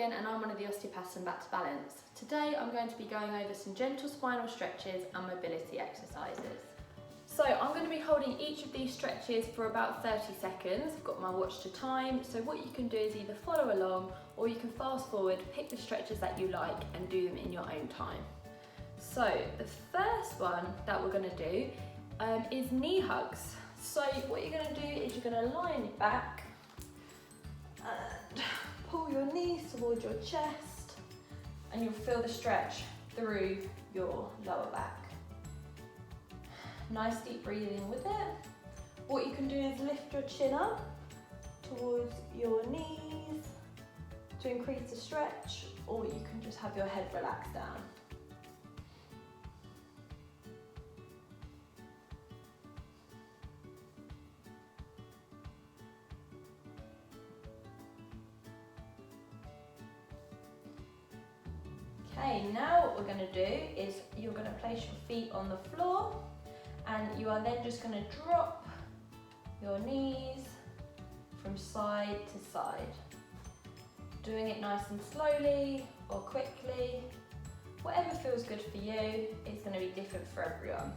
again, and I'm one of the osteopaths in Back to Balance. Today I'm going to be going over some gentle spinal stretches and mobility exercises. So I'm going to be holding each of these stretches for about 30 seconds. I've got my watch to time, so what you can do is either follow along or you can fast forward, pick the stretches that you like and do them in your own time. So the first one that we're going to do is knee hugs. So what you're going to do is you're going to lie on your back and pull your knees towards your chest, and you'll feel the stretch through your lower back. Nice deep breathing with it. What you can do is lift your chin up towards your knees to increase the stretch, or you can just have your head relaxed down. Okay, now what we're going to do is you're going to place your feet on the floor, and you are then just going to drop your knees from side to side. Doing it nice and slowly or quickly, whatever feels good for you. It's going to be different for everyone.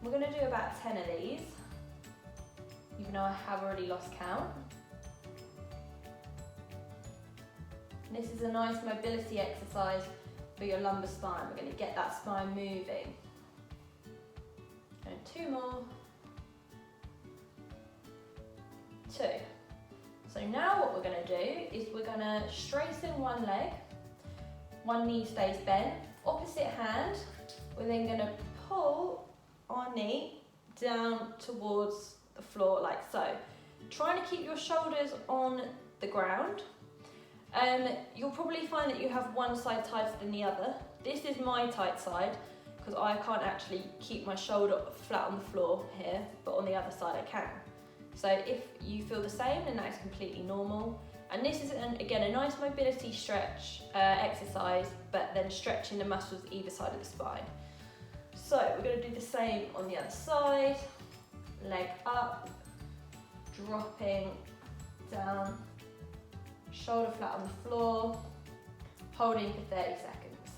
We're going to do about 10 of these, even though I have already lost count. And this is a nice mobility exercise for your lumbar spine. We're going to get that spine moving. And 2 more. 2. So now what we're going to do is we're going to straighten one leg, one knee stays bent, opposite hand, we're then going to pull our knee down towards the floor like so. Trying to keep your shoulders on the ground. You'll probably find that you have one side tighter than the other. This is my tight side because I can't actually keep my shoulder flat on the floor here, but on the other side I can. So if you feel the same, then that is completely normal. And this is, again, a nice mobility stretch exercise, but then stretching the muscles either side of the spine. So we're going to do the same on the other side. Leg up, dropping down, shoulder flat on the floor, holding for 30 seconds.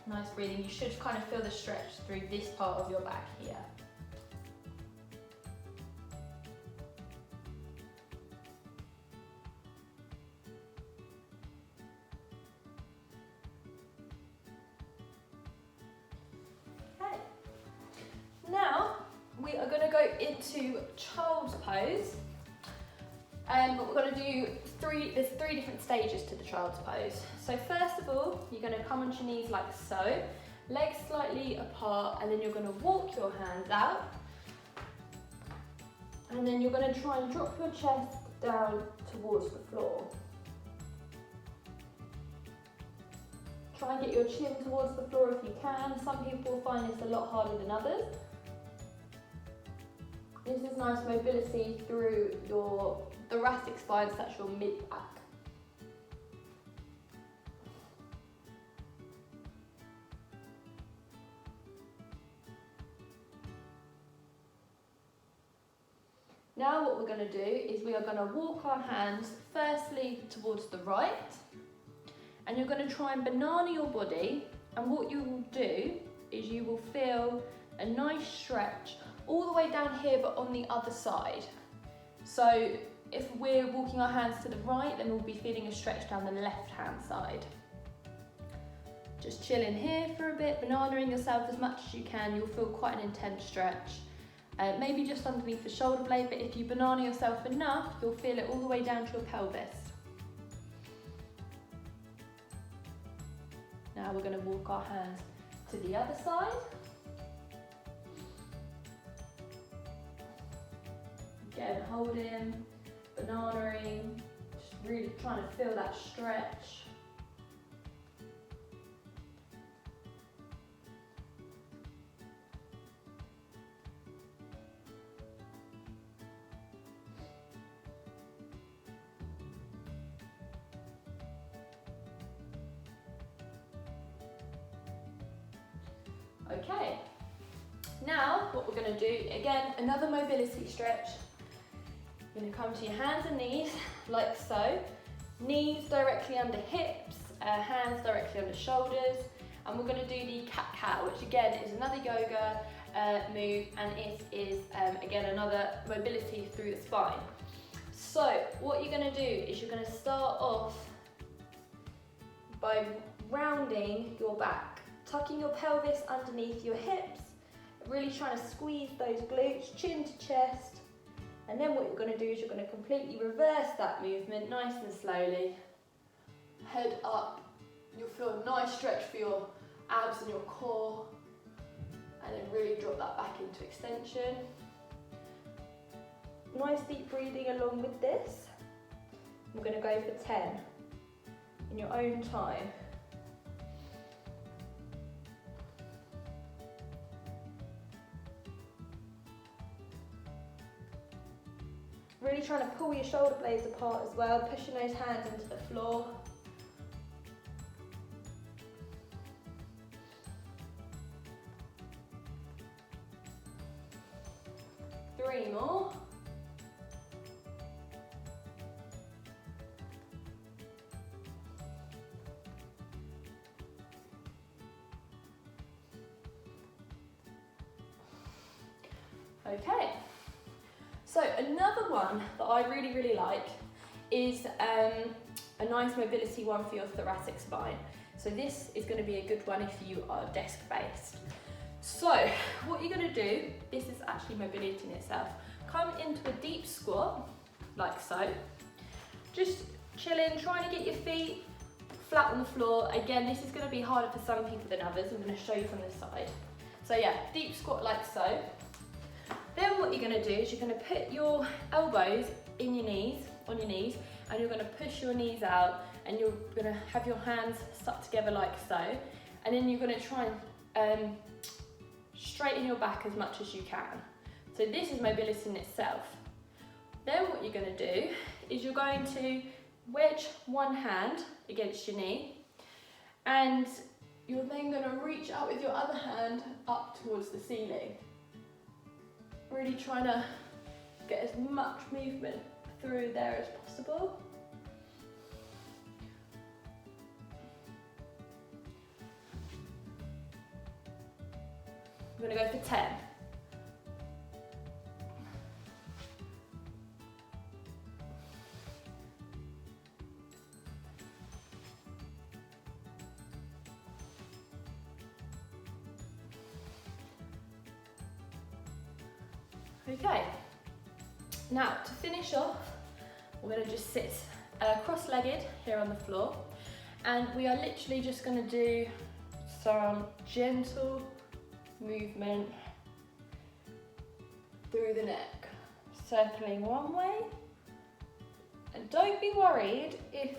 Nice breathing. You should kind of feel the stretch through this part of your back here. Okay. Now we are going to go into child's pose. But we're going to do there's 3 different stages to the child's pose. So first of all, you're going to come onto your knees like so, legs slightly apart, and then you're going to walk your hands out. And then you're going to try and drop your chest down towards the floor. Try and get your chin towards the floor if you can. Some people find this a lot harder than others. This is nice mobility through your thoracic spine, so that's your mid-back. Now what we're going to do is we are going to walk our hands firstly towards the right, and you're going to try and banana your body, and what you will do is you will feel a nice stretch all the way down here but on the other side. So if we're walking our hands to the right, then we'll be feeling a stretch down the left hand side. Just chilling here for a bit, bananaing yourself as much as you can. You'll feel quite an intense stretch. Maybe just underneath the shoulder blade, but if you banana yourself enough, you'll feel it all the way down to your pelvis. Now we're going to walk our hands to the other side. Again, holding, bananaing, just really trying to feel that stretch. Okay, now what we're going to do, again, another mobility stretch. You're going to come to your hands and knees like so. Knees directly under hips, hands directly under shoulders, and we're going to do the cat-cow, which again is another yoga move, and it is again another mobility through the spine. So what you're going to do is you're going to start off by rounding your back, tucking your pelvis underneath your hips, really trying to squeeze those glutes, chin to chest. And then what you're going to do is you're going to completely reverse that movement, nice and slowly. Head up, you'll feel a nice stretch for your abs and your core. And then really drop that back into extension. Nice deep breathing along with this. We're going to go for 10 in your own time. Really trying to pull your shoulder blades apart as well, pushing those hands into the floor. Three more. Okay. So another one that I really like is a nice mobility one for your thoracic spine. So this is going to be a good one if you are desk based. So what you're going to do, this is actually mobility in itself. Come into a deep squat, like so. Just chilling, trying to get your feet flat on the floor. Again, this is going to be harder for some people than others. I'm going to show you from this side. So yeah, deep squat like so. Then what you're going to do is you're going to put your elbows in your knees, on your knees, and you're going to push your knees out, and you're going to have your hands stuck together like so, and then you're going to try and straighten your back as much as you can. So this is mobility in itself. Then what you're going to do is you're going to wedge one hand against your knee, and you're then going to reach out with your other hand up towards the ceiling. Really trying to get as much movement through there as possible. I'm going to go for 10. Okay, now to finish off, we're going to just sit cross-legged here on the floor, and we are literally just going to do some gentle movement through the neck, circling one way, and don't be worried if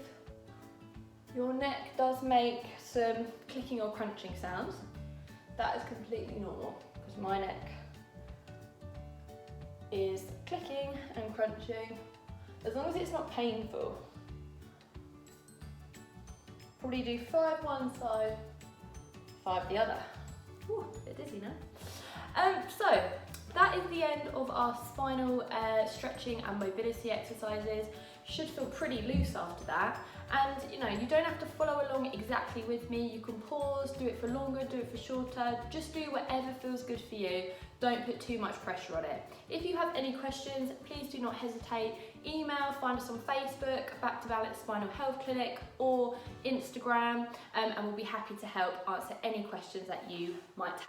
your neck does make some clicking or crunching sounds. That is completely normal, because my neck is clicking and crunching, as long as it's not painful. Probably do 5 one side, 5 the other. Ooh, a bit dizzy now. So that is the end of our spinal stretching and mobility exercises. Should feel pretty loose after that. And you know, you don't have to follow along exactly with me. You can pause, do it for longer, do it for shorter. Just do whatever feels good for you. Don't put too much pressure on it. If you have any questions, please do not hesitate. Email, find us on Facebook, Back to Balance Spinal Health Clinic, or Instagram, and we'll be happy to help answer any questions that you might have.